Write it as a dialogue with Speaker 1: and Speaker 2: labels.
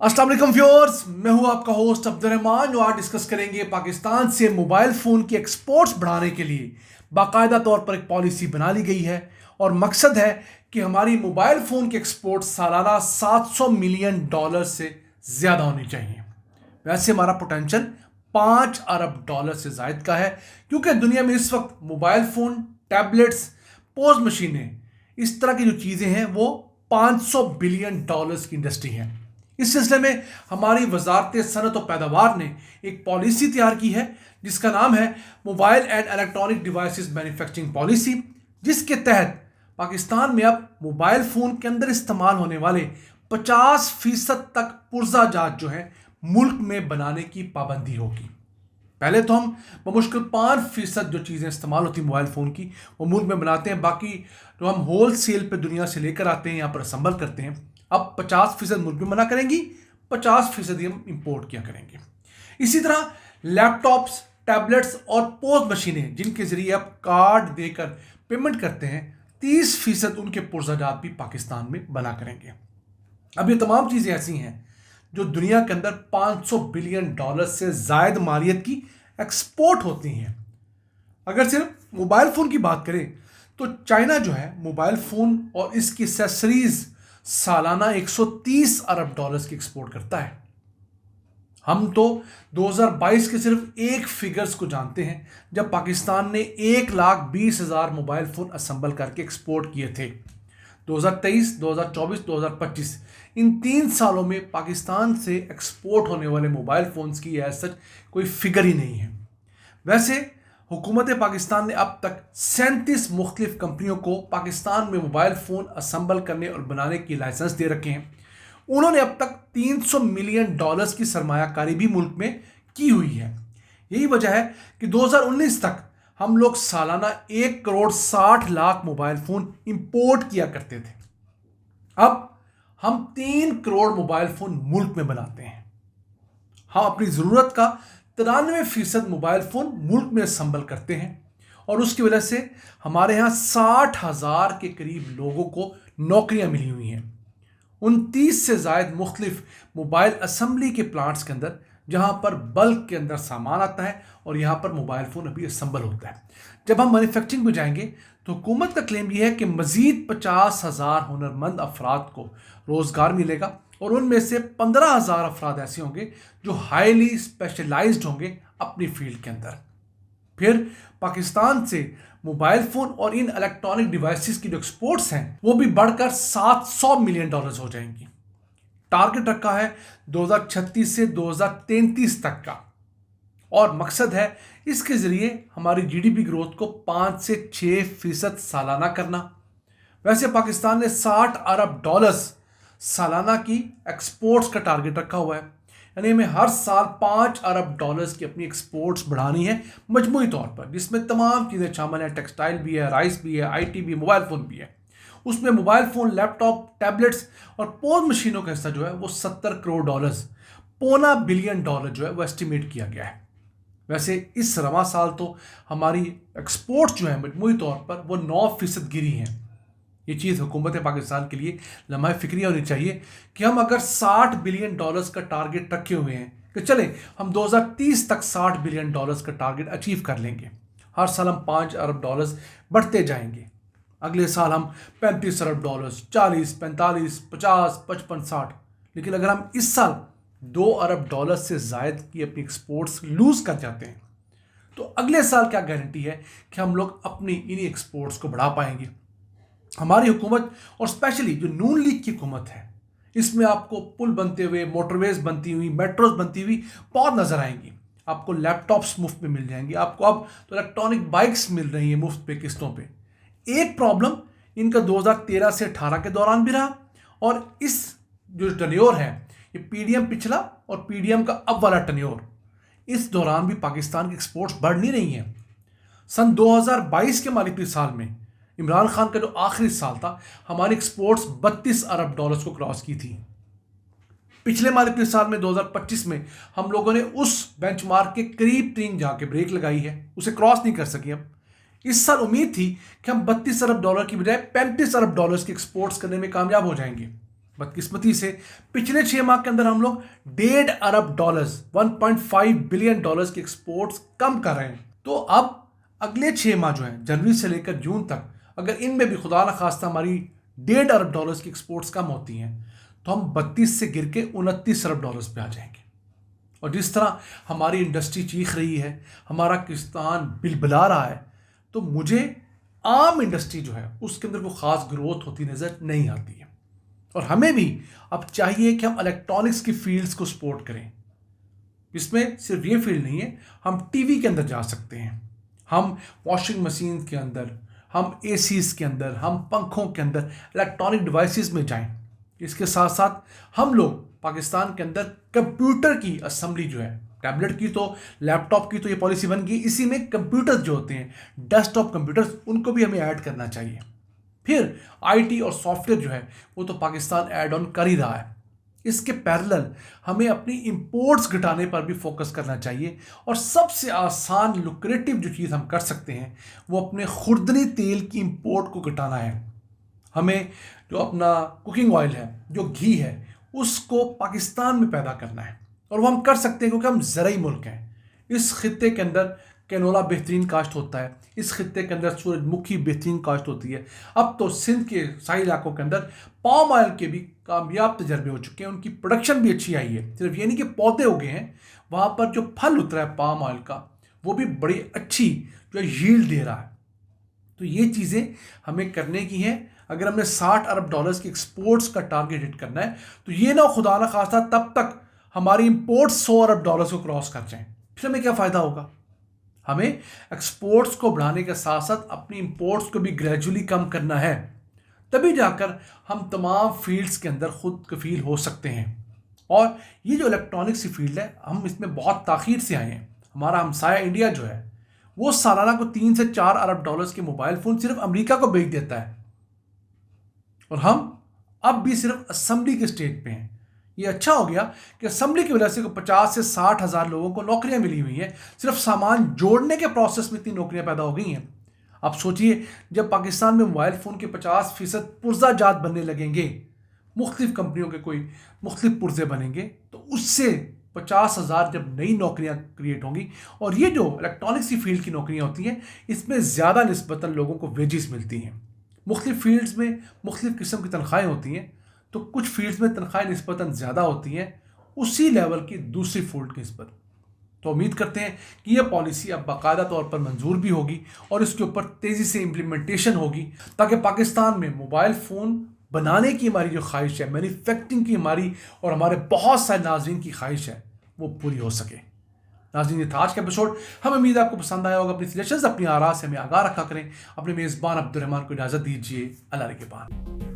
Speaker 1: अस्सलाम वालेकुम व्यूअर्स, मैं हूं आपका होस्ट अब्दुर्रहमान। जो आज डिस्कस करेंगे पाकिस्तान से मोबाइल फ़ोन की एक्सपोर्ट्स बढ़ाने के लिए बाकायदा तौर पर एक पॉलिसी बना ली गई है और मकसद है कि हमारी मोबाइल फ़ोन की एक्सपोर्ट सालाना $700 मिलियन से ज़्यादा होनी चाहिए। वैसे हमारा पोटेंशियल $5 अरब से ज़ायद का है, क्योंकि दुनिया में इस वक्त मोबाइल फ़ोन, टैबलेट्स, पोज मशीनें, इस तरह की जो चीज़ें हैं वो $500 बिलियन की इंडस्ट्री है। इस सिलसिले में हमारी वजारत सनत और पैदावार ने एक पॉलिसी तैयार की है जिसका नाम है mobile and electronic devices manufacturing policy, जिसके तहत पाकिस्तान में अब मोबाइल फ़ोन के अंदर इस्तेमाल होने वाले 50% तक पुर्जा जात जो है मुल्क में बनाने की पाबंदी होगी। पहले तो हम बमुश्किल 5% जो चीज़ें इस्तेमाल होती मोबाइल फ़ोन की वो मुल्क में बनाते हैं, बाकी जो हम होल सेल पे दुनिया से लेकर आते हैं, यहाँ पर असम्बल करते हैं। अब 50% मुल्क में बना करेंगी, 50% हम इंपोर्ट किया करेंगे। इसी तरह लैपटॉप्स, टैबलेट्स और पोज मशीनें जिनके ज़रिए आप कार्ड देकर पेमेंट करते हैं, 30% उनके पुर्जाजात भी पाकिस्तान में बना करेंगे। अब ये तमाम चीज़ें ऐसी हैं जो दुनिया के अंदर $500 बिलियन से ज़ायद मालियत की एक्सपोर्ट होती हैं। अगर सिर्फ मोबाइल फ़ोन की बात करें तो चाइना जो है मोबाइल फ़ोन और इसकी एक्सेसरीज सालाना $130 अरब की एक्सपोर्ट करता है। हम तो 2022 के सिर्फ एक फिगर्स को जानते हैं जब पाकिस्तान ने 1,20,000 मोबाइल फ़ोन असम्बल करके एक्सपोर्ट किए थे। 2023, 2024, 2025 इन 3 सालों में पाकिस्तान से एक्सपोर्ट होने वाले मोबाइल फ़ोन्स की एज सच कोई फिगर ही नहीं है। वैसे हुकूमत पाकिस्तान ने अब तक 37 मुख्तलिफ कंपनियों को पाकिस्तान में मोबाइल फ़ोन असम्बल करने और बनाने की लाइसेंस दे रखे हैं। उन्होंने अब तक $300 मिलियन की सरमायाकारी भी मुल्क में की हुई है। यही वजह है कि 2019 तक हम लोग सालाना 1,60,00,000 मोबाइल फ़ोन इंपोर्ट किया करते थे। अब हम 3 करोड़ मोबाइल फ़ोन मुल्क में बनाते हैं। हम अपनी ज़रूरत का 93% मोबाइल फ़ोन मुल्क में असम्बल करते हैं और उसकी वजह से हमारे यहाँ 60,000 के करीब लोगों को नौकरियाँ मिली हुई हैं 29 से ज़ायद मुख्तलिफ मोबाइल असम्बली के प्लांट्स के अंदर, जहाँ पर बल्क के अंदर सामान आता है और यहाँ पर मोबाइल फ़ोन अभी असम्बल होता है। जब हम मैन्युफैक्चरिंग में जाएंगे तो हुकूमत का क्लेम यह है कि मज़ीद 50,000 हुनरमंद अफराद को रोज़गार मिलेगा और उनमें से 15,000 अफराद ऐसे होंगे जो हाईली स्पेशलाइज्ड होंगे अपनी फील्ड के अंदर। फिर पाकिस्तान से मोबाइल फ़ोन और इन इलेक्ट्रॉनिक डिवाइसेस की जो एक्सपोर्ट्स हैं वो भी बढ़कर $700 मिलियन हो जाएंगी। टारगेट रखा है 2036 से 2033 तक का और मकसद है इसके ज़रिए हमारी जीडीपी ग्रोथ को 5 से 6% सालाना करना। वैसे पाकिस्तान ने $60 अरब सालाना की एक्सपोर्ट्स का टारगेट रखा हुआ है, यानी हमें हर साल $5 अरब की अपनी एक्सपोर्ट्स बढ़ानी है मजमूई तौर पर, जिसमें तमाम चीज़ें शामिल हैं। टेक्सटाइल भी है, राइस भी है, आईटी भी, मोबाइल फ़ोन भी है। उसमें मोबाइल फ़ोन, लैपटॉप, टैबलेट्स और पोज मशीनों का हिस्सा जो है वो $70 करोड़, $2.25 बिलियन जो है वो एस्टिमेट किया गया है। वैसे इस रवा साल तो हमारी एक्सपोर्ट्स जो है मजमूई तौर पर वो 9% गिरी हैं। ये चीज़ हुकूमत पाकिस्तान के लिए लम्हा फ़िक्रिया होनी चाहिए कि हम अगर $60 बिलियन का टारगेट रखे हुए हैं कि चलें हम 2030 तक $60 बिलियन का टारगेट अचीव कर लेंगे, हर साल हम $5 अरब बढ़ते जाएंगे। अगले साल हम $35 अरब, 40, 45, 50, 55, 60। लेकिन अगर हम इस साल $2 अरब से ज़ायद की अपनी एक्सपोर्ट्स लूज़ कर जाते हैं तो अगले साल क्या गारंटी है कि हम लोग अपनी इन्हीं एक्सपोर्ट्स को बढ़ा पाएंगे। हमारी हुकूमत और स्पेशली जो नून लीग की हुकूमत है, इसमें आपको पुल बनते हुए, मोटरवेज बनती हुई, मेट्रोज बनती हुई बहुत नज़र आएंगी। आपको लैपटॉप्स मुफ्त में मिल जाएंगे, आपको अब तो इलेक्ट्रॉनिक बाइक्स मिल रही हैं मुफ्त पे, किस्तों पे। एक प्रॉब्लम इनका 2013 से 18 के दौरान भी रहा और इस जो टन्योर है ये पीडीएम पिछला और पीडीएम का अब वाला टन्योर, इस दौरान भी पाकिस्तान की एक्सपोर्ट्स बढ़ नहीं रही हैं। सन 2022 के मालिकी साल में इमरान खान का जो आखिरी साल था, हमारी एक्सपोर्ट्स $32 अरब को क्रॉस की थी। पिछले मालिकी साल में 2025 में हम लोगों ने उस बेंचमार्क के करीब 3 जाके ब्रेक लगाई है, उसे क्रॉस नहीं कर सकी। हम इस साल उम्मीद थी कि हम $32 अरब की बजाय $35 अरब की एक्सपोर्ट्स करने में कामयाब हो जाएंगे। बदकिस्मती से पिछले 6 माह के अंदर हम लोग $1.5 अरब 1.5 बिलियन डॉलर्स की एक्सपोर्ट्स कम कर रहे हैं। तो अब अगले 6 माह जो हैं, जनवरी से लेकर जून तक, अगर इनमें भी खुदा न खास्ता हमारी $1.5 अरब की एक्सपोर्ट्स कम होती हैं तो हम 32 से गिर के $29 अरब पे आ जाएंगे। और जिस तरह हमारी इंडस्ट्री चीख रही है, हमारा किसान बिलबिला रहा है, तो मुझे आम इंडस्ट्री जो है उसके अंदर कोई ख़ास ग्रोथ होती नज़र नहीं आती है। और हमें भी अब चाहिए कि हम इलेक्ट्रॉनिक्स की फील्ड्स को सपोर्ट करें। इसमें सिर्फ ये फील्ड नहीं है, हम टीवी के अंदर जा सकते हैं, हम वॉशिंग मशीन के अंदर, हम एसीज़ के अंदर, हम पंखों के अंदर, इलेक्ट्रॉनिक डिवाइसेस में जाएं। इसके साथ साथ हम लोग पाकिस्तान के अंदर कंप्यूटर की असेंबली जो है, टैबलेट की तो, लैपटॉप की तो ये पॉलिसी बन गई, इसी में कंप्यूटर्स जो होते हैं, डेस्कटॉप कंप्यूटर्स, उनको भी हमें ऐड करना चाहिए। फिर आईटी और सॉफ्टवेयर जो है वो तो पाकिस्तान ऐड ऑन कर ही रहा है। इसके पैरेलल हमें अपनी इंपोर्ट्स घटाने पर भी फोकस करना चाहिए। और सबसे आसान लुक्रेटिव जो चीज़ हम कर सकते हैं वो अपने खुर्दनी तेल की इंपोर्ट को घटाना है। हमें जो अपना कुकिंग ऑयल है, जो घी है, उसको पाकिस्तान में पैदा करना है। और वो हम कर सकते हैं क्योंकि हम ज़रई मुल्क हैं। इस खित्ते के अंदर कैनोला बेहतरीन काश्त होता है, इस खित्ते के अंदर सूरजमुखी बेहतरीन काश्त होती है। अब तो सिंध के साहिल इलाकों के अंदर पाम ऑयल के भी कामयाब तजर्बे हो चुके हैं, उनकी प्रोडक्शन भी अच्छी आई है। सिर्फ ये नहीं कि पौधे उगे हैं, वहाँ पर जो फल उतरा है पाम ऑयल का वो भी बड़ी अच्छी जो यील्ड दे रहा है। तो ये चीज़ें हमें करने की हैं। अगर हमने $60 अरब की एक्सपोर्ट्स का टारगेट हिट करना है तो ये ना खुदा ना खास्ता तब तक हमारी इंपोर्ट्स $100 अरब को क्रॉस कर जाएं, फिर हमें क्या फ़ायदा होगा। हमें एक्सपोर्ट्स को बढ़ाने के साथ साथ अपनी इंपोर्ट्स को भी ग्रेजुअली कम करना है, तभी जाकर हम तमाम फील्ड्स के अंदर खुद कफील हो सकते हैं। और ये जो इलेक्ट्रॉनिक्स की फील्ड है, हम इसमें बहुत ताख़ीर से आए हैं। हमारा हमसाया इंडिया जो है वो सालाना को $3 से $4 अरब के मोबाइल फ़ोन सिर्फ अमेरिका को बेच देता है, और हम अब भी सिर्फ असेंबली के स्टेज पे हैं। ये अच्छा हो गया कि असेंबली की वजह से 50 से 60 हज़ार लोगों को नौकरियां मिली हुई हैं। सिर्फ सामान जोड़ने के प्रोसेस में इतनी नौकरियां पैदा हो गई हैं। आप सोचिए, जब पाकिस्तान में मोबाइल फ़ोन के 50% पुर्जा जात बनने लगेंगे, मुख्तलिफ कंपनियों के कोई मुख्तलिफ पुर्जे बनेंगे, तो उससे 50,000 जब नई नौकरियां क्रिएट होंगी। और ये जो इलेक्ट्रॉनिक्स की फील्ड की नौकरियां होती हैं, इसमें ज़्यादा निस्बतन लोगों को वेजेस मिलती हैं। मुख्तलिफ फील्ड्स में मुख्तलिफ किस्म की तनख्वाहें होती हैं, तो कुछ फील्ड्स में तनख्वाहें निस्बतन ज़्यादा होती हैं उसी लेवल की दूसरी फील्ड की निस्बत। तो उम्मीद करते हैं कि यह पॉलिसी अब बाकायदा तौर पर मंजूर भी होगी और इसके ऊपर तेज़ी से इम्प्लीमेंटेशन होगी, ताकि पाकिस्तान में मोबाइल फ़ोन बनाने की हमारी जो ख्वाहिश है, मैन्युफैक्चरिंग की हमारी और हमारे बहुत सारे नाज़रीन की ख्वाहिश है, वो पूरी हो सके। नाज़रीन, ये था आज का एपिसोड। हम उम्मीद है आपको पसंद आया होगा। अपनी सजेशंस, अपनी आरा से हमें आगाह रखा करें। अपने मेज़बान अब्दुल रहमान को इजाज़त दीजिए। अल्लाह के बाद।